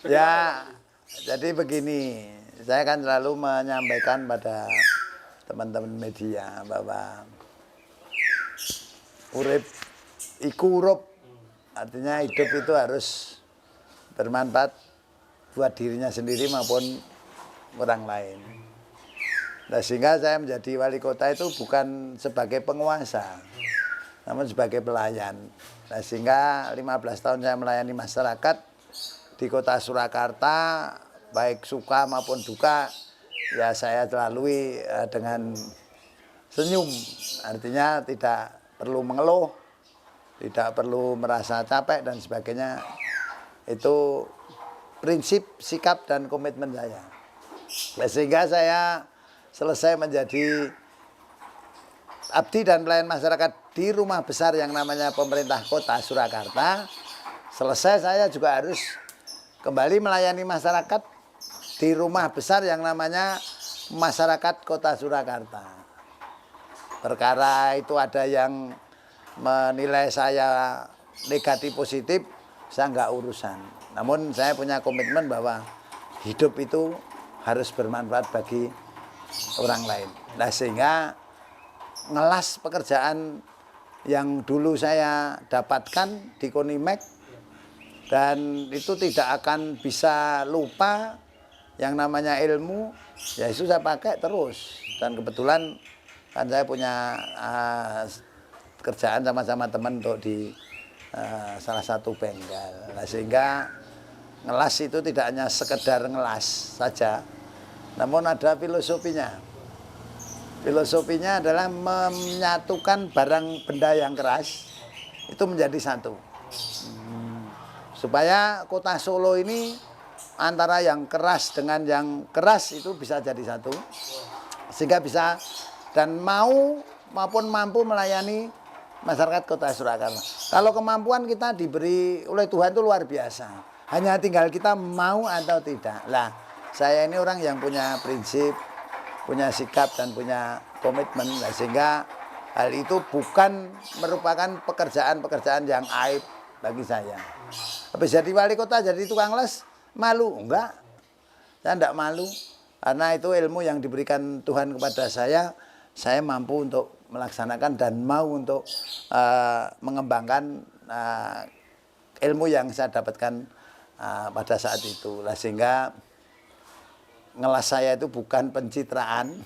Ya, jadi begini, saya kan selalu menyampaikan pada teman-teman media bahwa urip iku urup, artinya hidup itu harus bermanfaat buat dirinya sendiri maupun orang lain. Nah, sehingga saya menjadi wali kota itu bukan sebagai penguasa, namun sebagai pelayan. Nah, sehingga 15 tahun saya melayani masyarakat di kota Surakarta, baik suka maupun duka, ya saya lalui dengan senyum. Artinya tidak perlu mengeluh, tidak perlu merasa capek dan sebagainya. Itu prinsip, sikap, dan komitmen saya. Nah, sehingga saya selesai menjadi abdi dan pelayan masyarakat di rumah besar yang namanya pemerintah kota Surakarta. Selesai saya juga harus kembali melayani masyarakat di rumah besar yang namanya masyarakat kota Surakarta. Perkara itu ada yang menilai saya negatif positif, saya nggak urusan. Namun saya punya komitmen bahwa hidup itu harus bermanfaat bagi orang lain. Nah, sehingga ngelas pekerjaan yang dulu saya dapatkan di Konimek, dan itu tidak akan bisa lupa yang namanya ilmu, ya itu saya pakai terus. Dan kebetulan kan saya punya kerjaan sama-sama teman untuk di salah satu bengkel. Nah, sehingga ngelas itu tidak hanya sekedar ngelas saja, namun ada filosofinya. Filosofinya adalah menyatukan barang benda yang keras itu menjadi satu. Supaya kota Solo ini antara yang keras dengan yang keras itu bisa jadi satu. Sehingga bisa dan mau maupun mampu melayani masyarakat kota Surakarta. Kalau kemampuan kita diberi oleh Tuhan itu luar biasa. Hanya tinggal kita mau atau tidak. Lah, saya ini orang yang punya prinsip, punya sikap, dan punya komitmen. Nah, sehingga hal itu bukan merupakan pekerjaan-pekerjaan yang aib bagi saya. Habis jadi wali kota, jadi tukang les, malu? Enggak, saya enggak malu. Karena itu ilmu yang diberikan Tuhan kepada saya mampu untuk melaksanakan dan mau untuk mengembangkan ilmu yang saya dapatkan pada saat itu. Lah, sehingga ngelas saya itu bukan pencitraan,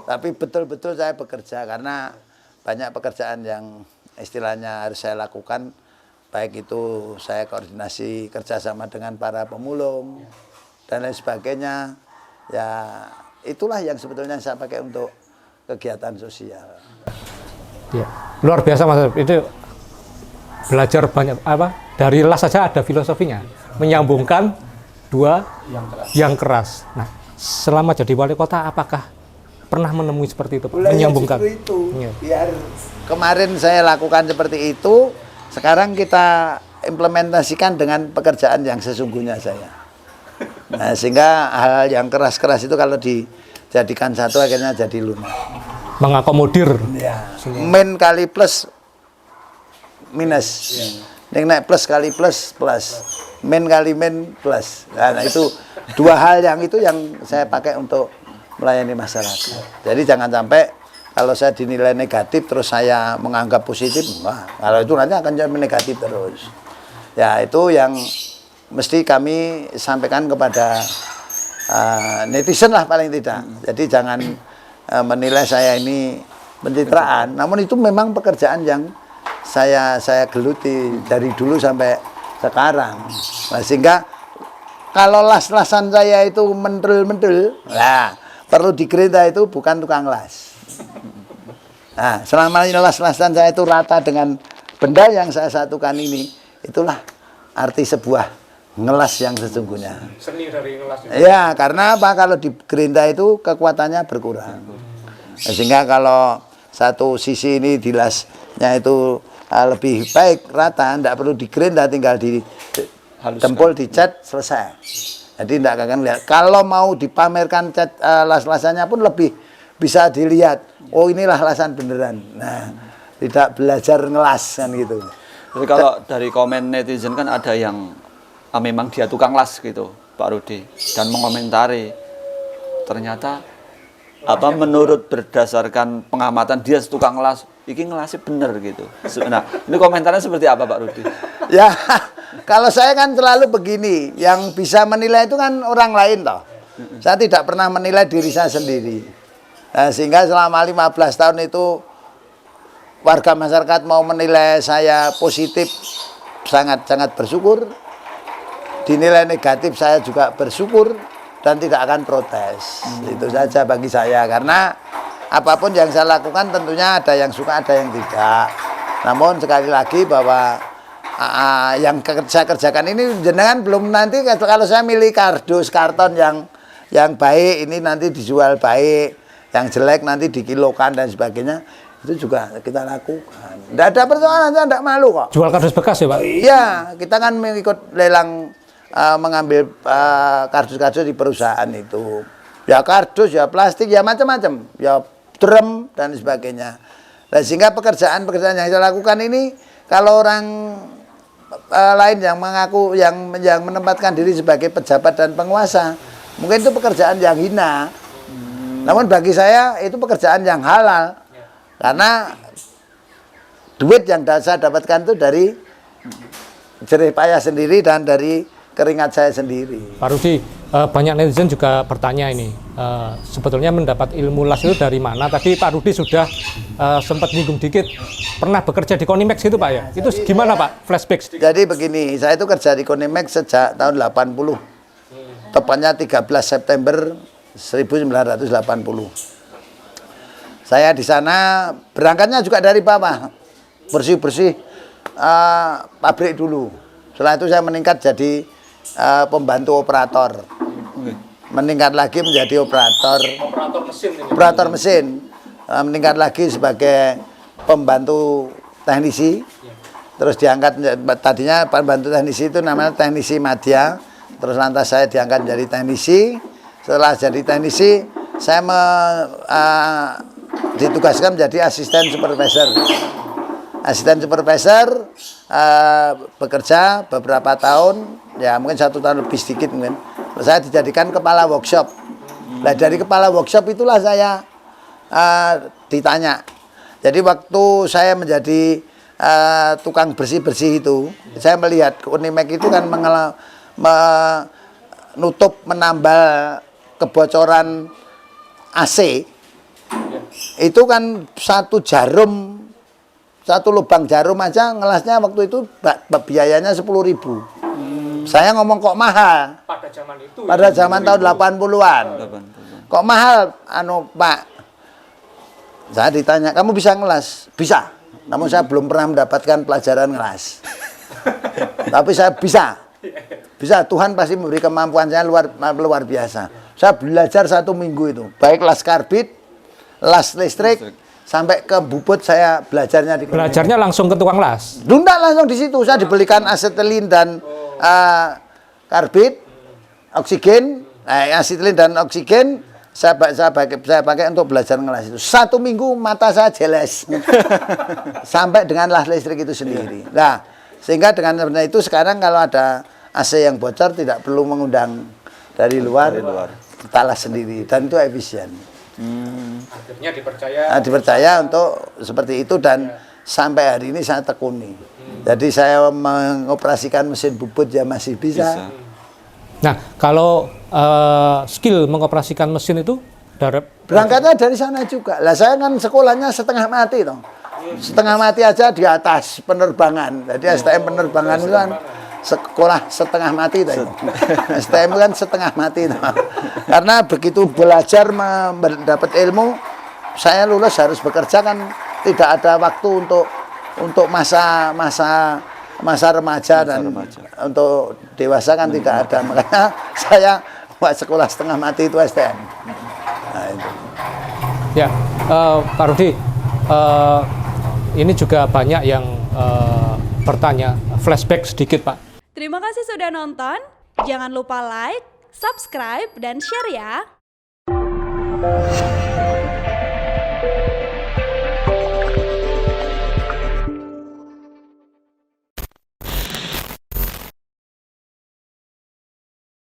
tapi betul-betul saya bekerja karena banyak pekerjaan yang istilahnya harus saya lakukan. Baik itu saya koordinasi kerjasama dengan para pemulung dan lain sebagainya. Ya itulah yang sebetulnya saya pakai untuk kegiatan sosial. Ya, luar biasa Mas. Itu belajar banyak dari las saja ada filosofinya, menyambungkan dua yang keras. Nah, selama jadi wali kota apakah pernah menemui seperti itu, Pak? Menyambungkan itu. Ya. Biar kemarin saya lakukan seperti itu, sekarang kita implementasikan dengan pekerjaan yang sesungguhnya saya. Nah, sehingga hal yang keras-keras itu kalau dijadikan satu akhirnya jadi lunak. Mengakomodir. Ya. Min kali plus minus. Yang naik plus kali plus plus. Min kali min plus. Nah, itu dua hal yang itu yang saya pakai untuk melayani masyarakat. Jadi jangan sampai kalau saya dinilai negatif terus saya menganggap positif, wah, kalau itu nanti akan jadi negatif terus. Ya, itu yang mesti kami sampaikan kepada netizen lah paling tidak. Jadi jangan menilai saya ini pencitraan. Namun itu memang pekerjaan yang saya geluti dari dulu sampai sekarang. Nah, sehingga kalau las-lasan saya itu mentul-mentul, nah perlu digerinda itu bukan tukang las. Nah, selama ini las-lasan saya itu rata dengan benda yang saya satukan ini, itulah arti sebuah ngelas yang sesungguhnya. Seni dari ngelas. Ya, karena apa? Kalau digerinda itu kekuatannya berkurang. Nah, sehingga kalau satu sisi ini dilasnya itu lebih baik rata, tidak perlu digerinda, tinggal di tempul dicat selesai. Jadi tidak akan lihat. Kalau mau dipamerkan cat las-lasannya pun lebih bisa dilihat. Oh, inilah lasan beneran. Nah, tidak belajar ngelas kan gitu. Tapi kalau dari komen netizen kan ada yang memang dia tukang las gitu, Pak Rudi, dan mengomentari ternyata menurut berdasarkan pengamatan dia tukang las, iki ngelasnya bener gitu. Nah, ini komentarnya seperti apa Pak Rudi? Ya, kalau saya kan selalu begini, yang bisa menilai itu kan orang lain toh. Saya tidak pernah menilai diri saya sendiri. Nah, sehingga selama 15 tahun itu warga masyarakat mau menilai saya positif, sangat-sangat bersyukur. Dinilai negatif saya juga bersyukur dan tidak akan protes. Itu saja bagi saya, karena apapun yang saya lakukan tentunya ada yang suka, ada yang tidak. Namun sekali lagi bahwa yang saya kerjakan ini jenengan belum, nanti kalau saya milih kardus karton yang baik ini nanti dijual baik, yang jelek nanti dikilokan dan sebagainya, itu juga kita lakukan. Tidak ada persoalan, saya tidak malu kok. Jual kardus bekas ya Pak? Iya, kita kan mengikut lelang mengambil kardus-kardus di perusahaan itu. Ya kardus, ya plastik, ya macam-macam, ya drum dan sebagainya. Nah, sehingga pekerjaan-pekerjaan yang saya lakukan ini, kalau orang lain yang mengaku yang menempatkan diri sebagai pejabat dan penguasa, mungkin itu pekerjaan yang hina. Namun bagi saya itu pekerjaan yang halal, karena duit yang saya dapatkan itu dari jerih payah sendiri dan dari keringat saya sendiri. Pak Rudi, banyak netizen juga bertanya ini, sebetulnya mendapat ilmu las itu dari mana? Tadi Pak Rudi sudah sempat nyinggung dikit, pernah bekerja di Konimex gitu Pak ya? Itu gimana Pak, flashback? Jadi begini, saya itu kerja di Konimex sejak tahun 80, tepatnya 13 September 1980. Saya di sana berangkatnya juga dari bawah, bersih-bersih pabrik dulu. Setelah itu saya meningkat jadi pembantu operator. Meningkat lagi menjadi operator mesin ini. Operator mesin. Meningkat lagi sebagai pembantu teknisi. Terus diangkat, tadinya pembantu teknisi itu namanya teknisi madya. Terus lantas saya diangkat menjadi teknisi. Setelah jadi teknisi, saya ditugaskan menjadi asisten supervisor. Asisten supervisor bekerja beberapa tahun, ya mungkin 1 tahun lebih sedikit mungkin. Saya dijadikan kepala workshop. Nah, dari kepala workshop itulah saya ditanya. Jadi waktu saya menjadi tukang bersih-bersih itu, saya melihat Konimex itu kan menutup, menambal kebocoran AC. Itu kan satu lubang jarum aja ngelasnya waktu itu biayanya 10.000. Saya ngomong kok mahal. Pada zaman itu. Pada zaman tahun 80-an. Kok mahal, Pak? Saya ditanya, kamu bisa ngelas? Bisa. Namun saya belum pernah mendapatkan pelajaran ngelas. Tapi saya bisa. Bisa, Tuhan pasti memberi kemampuan saya luar biasa. Saya belajar 1 minggu itu. Baik las karbit, las listrik, sampai ke bubut saya belajarnya di Konimex. Belajarnya langsung ke tukang las? Enggak, langsung di situ. Saya dibelikan asetilin dan karbit, oksigen, asetilin dan oksigen. Saya pakai untuk belajar ngelas itu. 1 minggu mata saya jeles. Sampai dengan las listrik itu sendiri. Nah, sehingga dengan sebenarnya itu sekarang kalau ada AC yang bocor tidak perlu mengundang dari luar. Kita las sendiri dan itu efisien. Akhirnya dipercaya. Dipercaya untuk seperti itu dan sampai hari ini saya tekuni. Jadi saya mengoperasikan mesin bubut ya masih bisa. Nah, kalau skill mengoperasikan mesin itu berangkatnya dari sana juga. Lah saya kan sekolahnya setengah mati toh. Setengah mati aja di atas penerbangan. Jadi STM penerbangan itu kan sekolah setengah mati tadi. STM kan setengah mati toh. Karena begitu belajar mendapat ilmu, saya lulus harus bekerja kan tidak ada waktu untuk masa remaja dan untuk dewasa kan tidak ada. Makanya saya buat sekolah setengah mati itu STM. Nah, itu. Ya, Pak Rudi, ini juga banyak yang bertanya, flashback sedikit Pak. Terima kasih sudah nonton. Jangan lupa like, subscribe, dan share ya.